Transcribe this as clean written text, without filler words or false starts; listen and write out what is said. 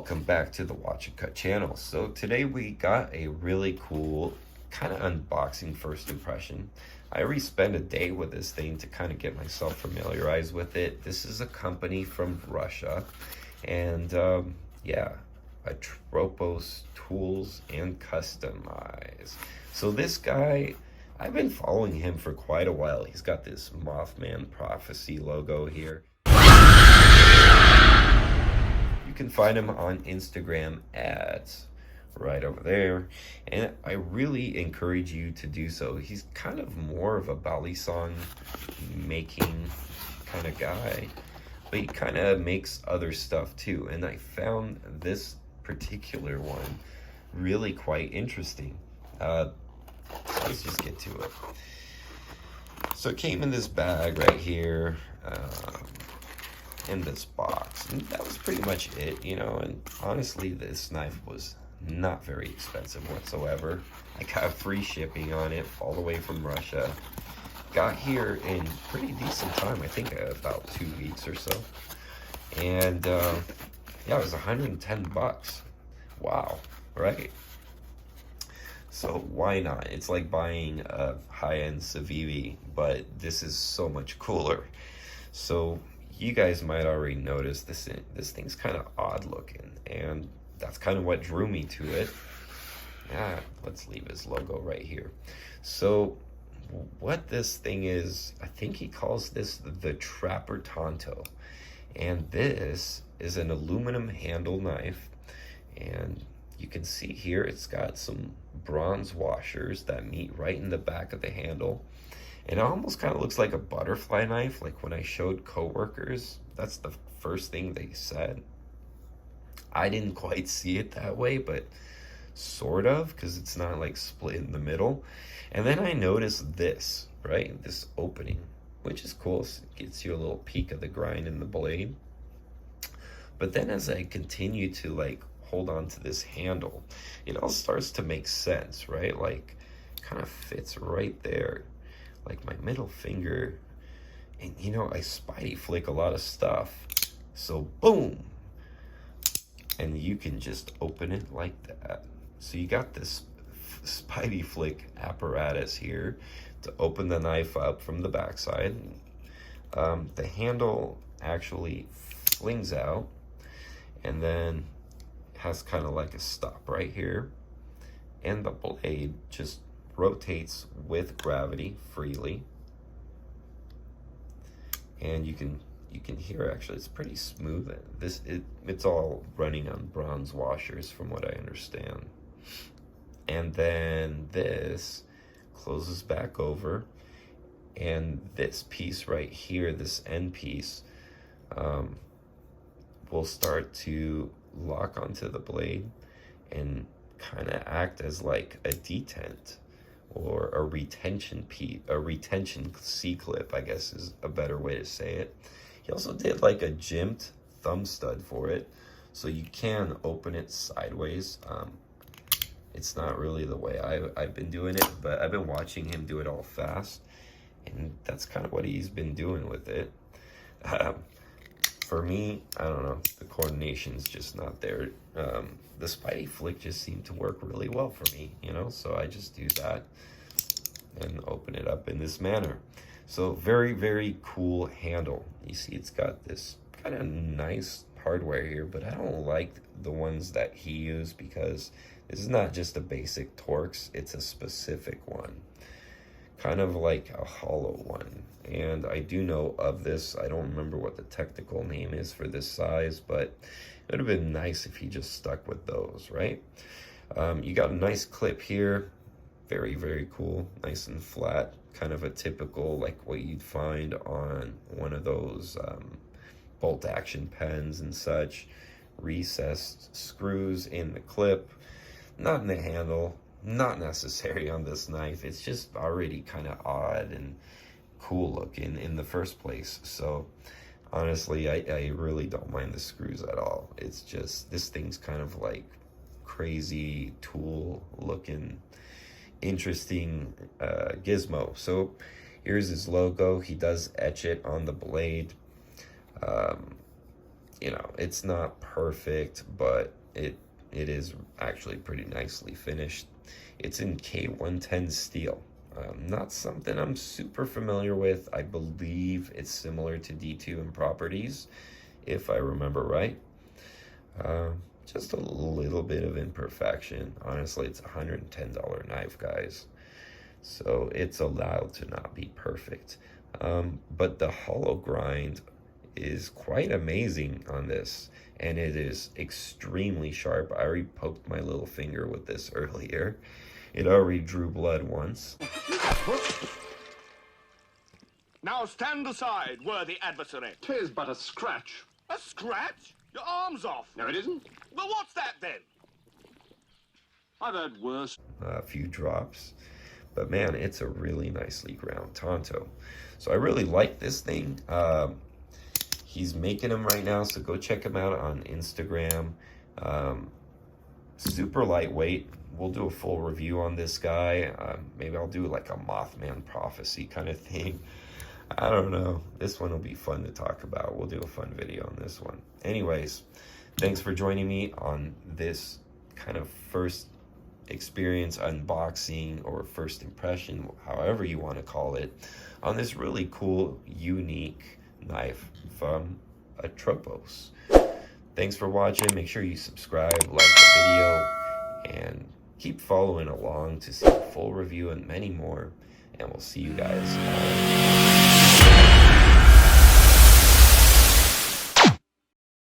welcome back to the Watch and Cut channel. So today we got a really cool kind of unboxing first impression. I already spent a day with this thing to kind of get myself familiarized with it. This is a company from Russia, and yeah, Atropos Tools and Customize. So this guy, I've been following him for quite a while. He's got this Mothman Prophecy logo here. You can find him on Instagram ads right over there, and I really encourage you to do so. He's kind of more of a Balisong making kind of guy, but he kind of makes other stuff too, and I found this particular one really quite interesting. So let's just get to it. So it came in this bag right here, in this box, and that was pretty much it, you know. And honestly, this knife was not very expensive whatsoever. I got free shipping on it all the way from Russia. Got here in pretty decent time, I think about 2 weeks or so. And yeah, it was 110 bucks. Wow, right? So why not? It's like buying a high-end Civivi, but this is so much cooler. So you guys might already notice this thing's kind of odd looking, and that's kind of what drew me to it. Yeah, let's leave his logo right here. So what this thing is, I think he calls this the Trapper Tanto, and this is an aluminum handle knife, and you can see here it's got some bronze washers that meet right in the back of the handle. And it almost kind of looks like a butterfly knife. Like when I showed coworkers, that's the first thing they said. I didn't quite see it that way, but sort of, because it's not like split in the middle. And then I noticed this, right? This opening, which is cool. So it gets you a little peek of the grind in the blade. But then as I continue to like hold on to this handle, it all starts to make sense, right? Like kind of fits right there. Like my middle finger, and you know, I spidey flick a lot of stuff, so boom, and you can just open it like that. So you got this spidey flick apparatus here to open the knife up from the backside. The handle actually flings out, and then has kind of like a stop right here, and the blade just rotates with gravity freely, and you can hear, actually it's pretty smooth. It's all running on bronze washers from what I understand. And then this closes back over, and this piece right here, this end piece, will start to lock onto the blade and kind of act as like a detent or a retention C-clip, I guess is a better way to say it. He also did like a jimped thumb stud for it, so you can open it sideways. It's not really the way I've been doing it, but I've been watching him do it all fast, and that's kind of what he's been doing with it. For me, I don't know, the coordination's just not there. The spidey flick just seemed to work really well for me, you know, so I just do that and open it up in this manner. So very, very cool handle. You see it's got this kind of nice hardware here, but I don't like the ones that he used, because this is not just a basic Torx, it's a specific one, kind of like a hollow one. And I do know of this, I don't remember what the technical name is for this size, but it would have been nice if he just stuck with those, right? You got a nice clip here, very, very cool, nice and flat, kind of a typical, like what you'd find on one of those bolt action pens and such. Recessed screws in the clip, not in the handle, not necessary on this knife. It's just already kind of odd and cool looking in the first place. So honestly, I really don't mind the screws at all. It's just, this thing's kind of like crazy tool looking, interesting gizmo. So here's his logo. He does etch it on the blade. you know, it's not perfect, but it is actually pretty nicely finished. It's in K110 steel. Not something I'm super familiar with. I believe it's similar to D2 in properties, if I remember right. Just a little bit of imperfection. Honestly, it's a $110 knife, guys. So it's allowed to not be perfect. But the hollow grind is quite amazing on this, and it is extremely sharp. I already poked my little finger with this earlier. It already drew blood once. Now stand aside, worthy adversary. 'Tis but a scratch. A scratch? Your arm's off. No, it isn't. Well, what's that then? I've heard worse. A few drops. But man, it's a really nicely ground Tanto. So I really like this thing. He's making them right now, so go check him out on Instagram. Super lightweight. We'll do a full review on this guy. Maybe I'll do like a Mothman prophecy kind of thing. I don't know. This one will be fun to talk about. We'll do a fun video on this one. Anyways, thanks for joining me on this kind of first experience unboxing or first impression, however you want to call it, on this really cool, unique knife from Atropos. Thanks for watching. Make sure you subscribe, like the video, and keep following along to see the full review and many more. And we'll see you guys